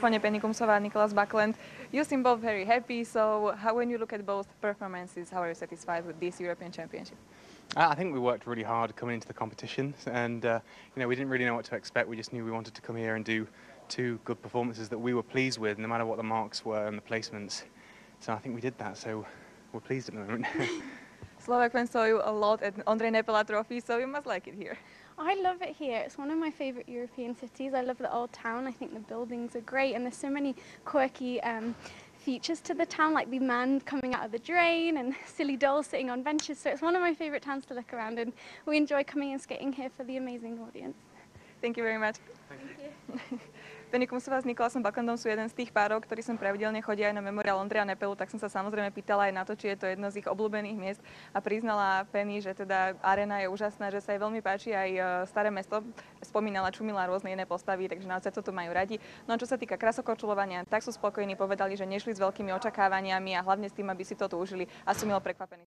Ponne Pennikumsová and Nicholas Buckland. You seem both very happy, so when you look at both performances, how are you satisfied with this European Championship? I think we worked really hard coming into the competition, and we didn't really know what to expect. We just knew we wanted to come here and do two good performances that we were pleased with, no matter what the marks were and the placements. So I think we did that, so we're pleased at the moment. Slovak fans saw you a lot at Ondrej Nepela Trophy, so you must like it here. I love it here. It's one of my favourite European cities. I love the old town. I think the buildings are great, and there's so many quirky features to the town, like the man coming out of the drain and silly dolls sitting on benches. So it's one of my favourite towns to look around, and we enjoy coming and skating here for the amazing audience. Thank you very much. Thank you. Pennikumsová s Nicholasom Bucklandom sú jeden z tých párov, ktorí sem pravidelne chodia aj na memoriál Ondreja Nepelu, tak som sa samozrejme pýtala aj na to, či je to jedno z ich obľúbených miest, a priznala Penny, že teda arena je úžasná, že sa jej veľmi páči aj Staré mesto. Spomínala, čumila rôzne iné postavy, takže naozaj to tu majú radi. No a čo sa týka krasokorčuľovania, tak sú spokojní, povedali, že nešli s veľkými očakávaniami a hlavne s tým, aby si to tu užili, a sú milo prekvapení.